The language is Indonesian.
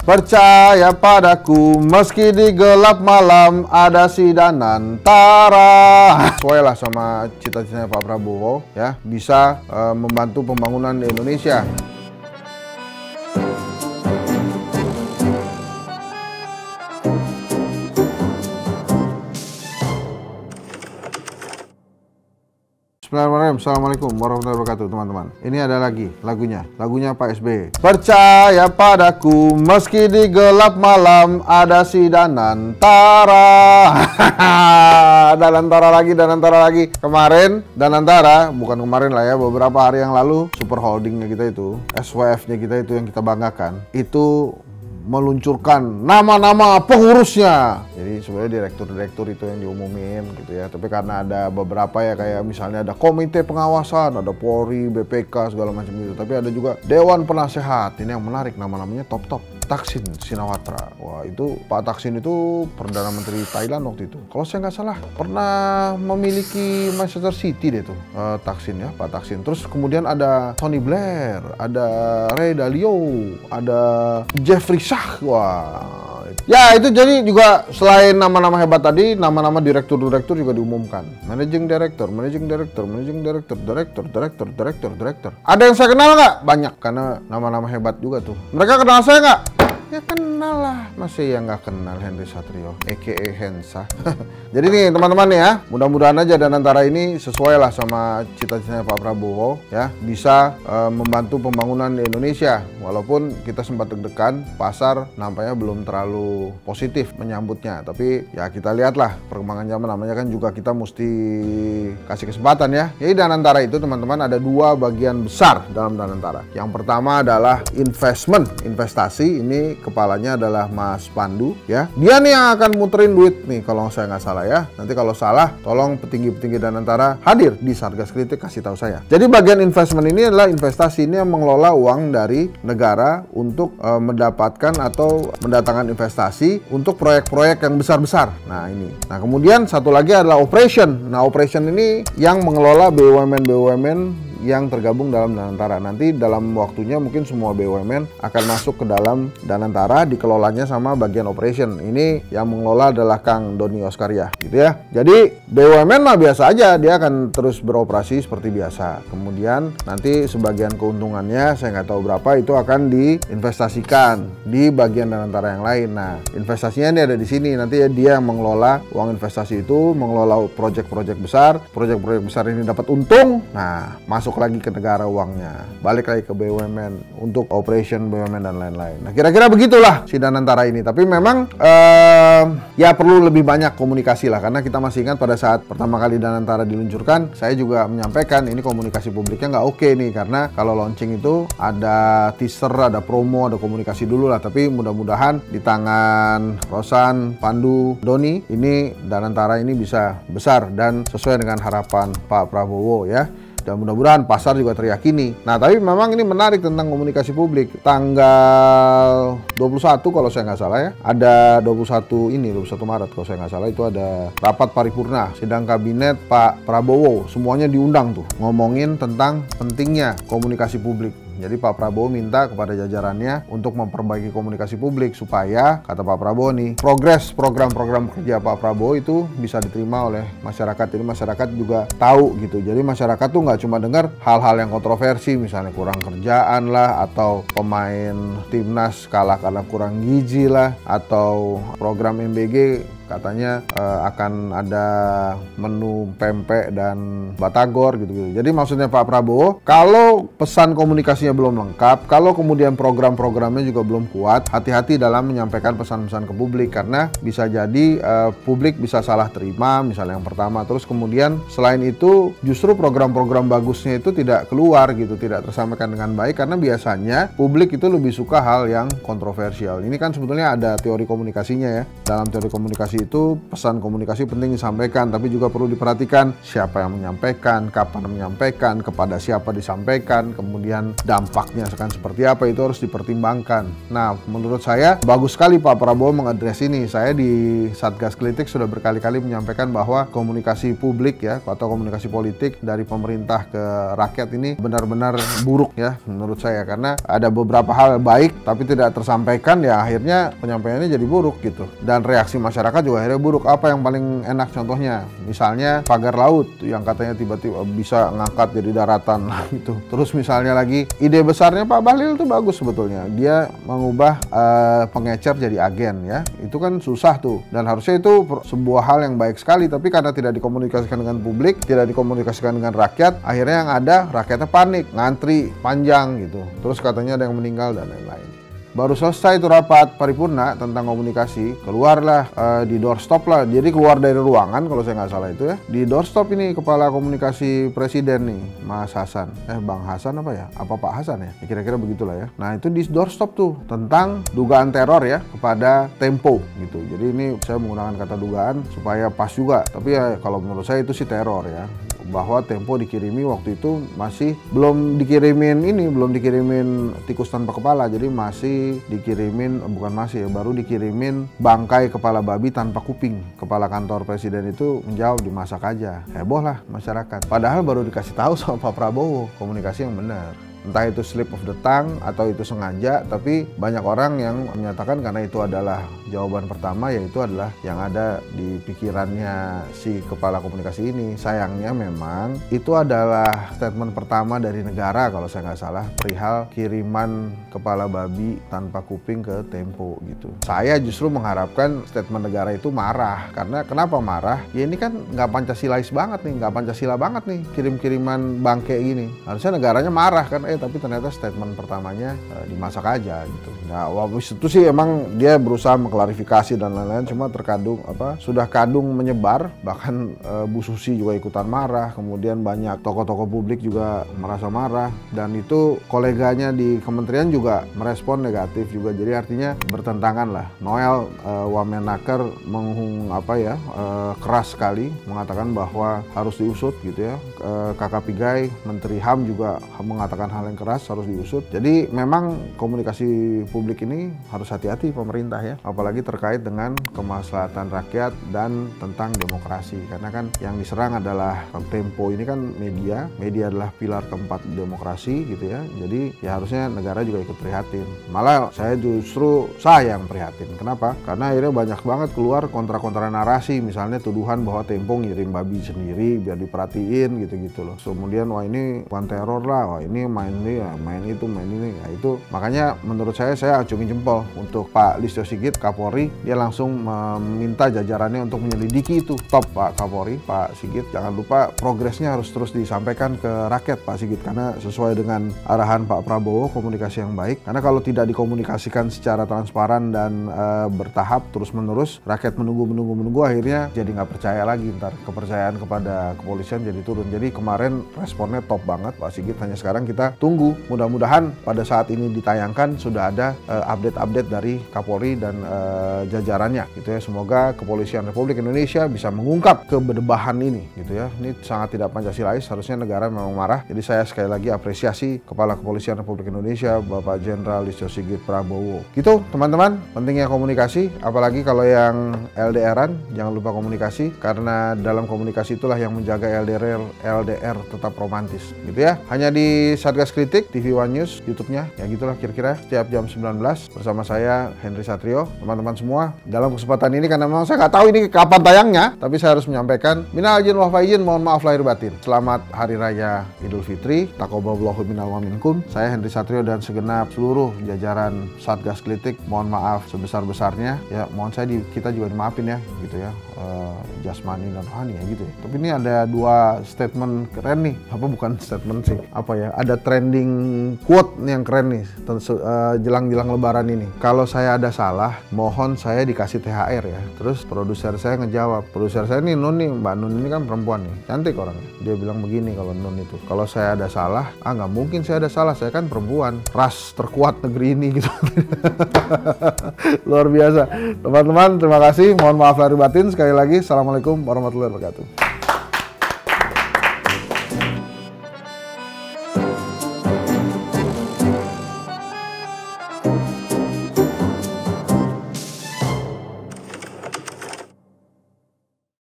Percaya padaku, meski di gelap malam ada si Danantara. Sesuai lah sama cita-citanya Pak Prabowo ya, bisa membantu pembangunan di Indonesia. Assalamualaikum warahmatullahi wabarakatuh teman-teman. Ini ada lagi lagunya Pak SBY. Percaya padaku, meski di gelap malam ada si Danantara. Danantara lagi. Kemarin Danantara, bukan kemarin lah ya, beberapa hari yang lalu, super holdingnya kita itu, SWF-nya kita itu yang kita banggakan, itu meluncurkan nama-nama pengurusnya. Jadi sebenarnya direktur-direktur itu yang diumumin gitu ya. Tapi karena ada beberapa ya, kayak misalnya ada komite pengawasan, ada Polri, BPK segala macam gitu. Tapi ada juga Dewan Penasehat. Ini yang menarik, nama-namanya top-top. Thaksin Shinawatra. Wah, itu Pak Thaksin itu Perdana Menteri Thailand waktu itu. Kalau saya nggak salah, pernah memiliki Manchester City deh tuh, Thaksin ya, Pak Thaksin. Terus kemudian ada Tony Blair, ada Ray Dalio, ada Jeffrey Sachs. Wah, ya itu jadi juga selain nama-nama hebat tadi, nama-nama direktur-direktur juga diumumkan. Managing Director. Ada yang saya kenal nggak? Banyak, karena nama-nama hebat juga tuh. Mereka kenal saya nggak? Ya kenal lah, masih yang nggak kenal Henry Satrio, a.k.a. Hensa. Jadi nih teman-teman ya, mudah-mudahan aja Danantara ini sesuai lah sama cita-citanya Pak Prabowo ya, bisa membantu pembangunan di Indonesia. Walaupun kita sempat deg-degan, pasar nampaknya belum terlalu positif menyambutnya. Tapi ya kita lihatlah perkembangan zaman, namanya kan juga kita mesti kasih kesempatan ya. Jadi Danantara itu teman-teman ada dua bagian besar dalam Danantara. Yang pertama adalah investasi. Ini kepalanya adalah Mas Pandu ya. Dia nih yang akan muterin duit nih kalau saya nggak salah ya. Nanti kalau salah tolong petinggi-petinggi Danantara hadir di Satgas Kritik kasih tahu saya. Jadi bagian investment ini adalah investasi, ini yang mengelola uang dari negara untuk mendapatkan atau mendatangkan investasi untuk proyek-proyek yang besar-besar. Nah ini. Nah kemudian satu lagi adalah operation. Nah operation ini yang mengelola BUMN yang tergabung dalam Danantara. Nanti dalam waktunya mungkin semua BUMN akan masuk ke dalam Danantara, dikelolanya sama bagian operation. Ini yang mengelola adalah Kang Doni Oskaria gitu ya. Jadi BUMN mah biasa aja, dia akan terus beroperasi seperti biasa. Kemudian nanti sebagian keuntungannya, saya nggak tahu berapa, itu akan diinvestasikan di bagian Danantara yang lain. Nah investasinya ini ada di sini. Nanti ya dia yang mengelola uang investasi itu, mengelola proyek-proyek besar. Proyek-proyek besar ini dapat untung. Nah masuk lagi ke negara uangnya, balik lagi ke BUMN untuk operation BUMN dan lain-lain. Nah kira-kira begitulah si Danantara ini. Tapi memang ya perlu lebih banyak komunikasi lah, karena kita masih ingat pada saat pertama kali Danantara diluncurkan, saya juga menyampaikan ini komunikasi publiknya nggak oke nih, karena kalau launching itu ada teaser, ada promo, ada komunikasi dulu lah. Tapi mudah-mudahan di tangan Rosan, Pandu, Doni, ini Danantara ini bisa besar dan sesuai dengan harapan Pak Prabowo ya. Dan mudah-mudahan pasar juga teryakini. Nah tapi memang ini menarik tentang komunikasi publik. Tanggal 21 kalau saya nggak salah ya, ada 21 Maret kalau saya nggak salah, itu ada rapat paripurna sidang kabinet Pak Prabowo. Semuanya diundang tuh, ngomongin tentang pentingnya komunikasi publik. Jadi Pak Prabowo minta kepada jajarannya untuk memperbaiki komunikasi publik supaya, kata Pak Prabowo nih, progres program-program kerja Pak Prabowo itu bisa diterima oleh masyarakat. Jadi masyarakat juga tahu gitu. Jadi masyarakat tuh nggak cuma dengar hal-hal yang kontroversi, misalnya kurang kerjaan lah, atau pemain timnas kalah karena kurang gizi lah, atau program MBG katanya akan ada menu pempek dan batagor gitu-gitu. Jadi maksudnya Pak Prabowo, kalau pesan komunikasinya belum lengkap, kalau kemudian program-programnya juga belum kuat, hati-hati dalam menyampaikan pesan-pesan ke publik, karena bisa jadi publik bisa salah terima, misalnya yang pertama. Terus kemudian selain itu justru program-program bagusnya itu tidak keluar gitu, tidak tersampaikan dengan baik, karena biasanya publik itu lebih suka hal yang kontroversial. Ini kan sebetulnya ada teori komunikasinya ya. Dalam teori komunikasi komunikasi itu, pesan komunikasi penting disampaikan, tapi juga perlu diperhatikan siapa yang menyampaikan, kapan menyampaikan, kepada siapa disampaikan, kemudian dampaknya akan seperti apa, itu harus dipertimbangkan. Nah, menurut saya bagus sekali Pak Prabowo mengadres ini. Saya di Satgas Kritik sudah berkali-kali menyampaikan bahwa komunikasi publik ya, atau komunikasi politik dari pemerintah ke rakyat ini benar-benar buruk ya menurut saya, karena ada beberapa hal baik tapi tidak tersampaikan, ya akhirnya penyampaiannya jadi buruk gitu, dan reaksi masyarakat juga akhirnya buruk. Apa yang paling enak contohnya? Misalnya pagar laut yang katanya tiba-tiba bisa ngangkat jadi daratan gitu. Terus misalnya lagi ide besarnya Pak Bahlil itu bagus sebetulnya, dia mengubah pengecer jadi agen ya, itu kan susah tuh, dan harusnya itu sebuah hal yang baik sekali, tapi karena tidak dikomunikasikan dengan publik, tidak dikomunikasikan dengan rakyat, akhirnya yang ada rakyatnya panik, ngantri panjang gitu, terus katanya ada yang meninggal dan lain-lain. Baru selesai itu rapat paripurna tentang komunikasi, keluarlah di doorstop lah, jadi keluar dari ruangan kalau saya nggak salah itu ya, di doorstop ini Kepala Komunikasi Presiden nih, Mas Hasan, Bang Hasan apa ya, apa Pak Hasan ya, kira-kira begitulah ya. Nah itu di doorstop tuh tentang dugaan teror ya kepada Tempo gitu, jadi ini saya menggunakan kata dugaan supaya pas juga, tapi ya kalau menurut saya itu sih teror ya, bahwa Tempo dikirimi waktu itu masih belum dikirimin tikus tanpa kepala, jadi masih dikirimin, bukan masih ya, baru dikirimin bangkai kepala babi tanpa kuping. Kepala kantor presiden itu menjawab dimasak aja, heboh lah masyarakat, padahal baru dikasih tahu sama Pak Prabowo komunikasi yang benar. Entah itu slip of the tongue atau itu sengaja, tapi banyak orang yang menyatakan karena itu adalah jawaban pertama, yaitu adalah yang ada di pikirannya si kepala komunikasi ini. Sayangnya memang itu adalah statement pertama dari negara kalau saya nggak salah, perihal kiriman kepala babi tanpa kuping ke Tempo gitu. Saya justru mengharapkan statement negara itu marah, karena kenapa marah? Ya ini kan nggak Pancasilais banget nih, nggak Pancasila banget nih, kirim-kiriman bangke gini. Harusnya negaranya marah kan, tapi ternyata statement pertamanya dimasak aja gitu. Nah, waktu itu sih emang dia berusaha mengklarifikasi dan lain-lain, cuma sudah kadung menyebar, bahkan Bu Susi juga ikutan marah, kemudian banyak tokoh-tokoh publik juga merasa marah, dan itu koleganya di kementerian juga merespon negatif juga. Jadi artinya bertentangan lah. Noel Wamenaker keras sekali mengatakan bahwa harus diusut gitu ya. Kakak Pigai, Menteri HAM juga mengatakan hal yang keras, harus diusut. Jadi memang komunikasi publik ini harus hati-hati pemerintah ya, apalagi terkait dengan kemaslahatan rakyat dan tentang demokrasi, karena kan yang diserang adalah Tempo ini kan media adalah pilar keempat demokrasi gitu ya. Jadi ya harusnya negara juga ikut prihatin. Malah saya justru yang prihatin. Kenapa? Karena akhirnya banyak banget keluar kontra-kontra narasi, misalnya tuduhan bahwa Tempo ngirim babi sendiri biar diperhatiin gitu-gitu loh. Kemudian wah ini bukan teror lah, wah ini main ini ya, itu makanya menurut saya acungin jempol untuk Pak Listio Sigit Kapolri, dia langsung meminta jajarannya untuk menyelidiki itu. Top Pak Kapolri, Pak Sigit, jangan lupa progresnya harus terus disampaikan ke rakyat Pak Sigit, karena sesuai dengan arahan Pak Prabowo, komunikasi yang baik, karena kalau tidak dikomunikasikan secara transparan dan bertahap terus menerus, rakyat menunggu akhirnya jadi nggak percaya lagi, ntar kepercayaan kepada kepolisian jadi turun. Jadi kemarin responnya top banget Pak Sigit, hanya sekarang kita tunggu, mudah-mudahan pada saat ini ditayangkan sudah ada update-update dari Kapolri dan jajarannya gitu ya. Semoga Kepolisian Republik Indonesia bisa mengungkap keberdebahan ini gitu ya. Ini sangat tidak Pancasilais, harusnya negara memang marah. Jadi saya sekali lagi apresiasi Kepala Kepolisian Republik Indonesia Bapak Jenderal Listio Sigit Prabowo. Gitu teman-teman, pentingnya komunikasi, apalagi kalau yang LDR-an, jangan lupa komunikasi, karena dalam komunikasi itulah yang menjaga LDR tetap romantis gitu ya. Hanya di Satgas Kritik, TV One News, YouTube-nya, ya gitulah kira-kira, setiap jam 19 bersama saya Henry Satrio. Teman-teman semua, dalam kesempatan ini karena memang saya nggak tahu ini kapan tayangnya, tapi saya harus menyampaikan minal aidin wal faizin, mohon maaf lahir batin. Selamat Hari Raya Idul Fitri, taqabbalallahu minna wa minkum. Saya Henry Satrio dan segenap seluruh jajaran Satgas Kritik mohon maaf sebesar-besarnya ya, kita juga dimaafin ya gitu ya, jasmani dan rohani ya gitu ya. Tapi ini ada dua statement keren nih, bukan statement sih, ada trending quote nih yang keren nih jelang-jelang lebaran ini. Kalau saya ada salah, mohon saya dikasih THR ya. Terus produser saya ngejawab, produser saya nih Nun nih, Mbak Nun ini kan perempuan nih, cantik orangnya. Dia bilang begini kalau Nun itu, kalau saya ada salah, nggak mungkin saya ada salah, saya kan perempuan, ras terkuat negeri ini gitu. Luar biasa. Teman-teman, terima kasih. Mohon maaf lahir batin. Sekali lagi, Assalamualaikum warahmatullahi wabarakatuh.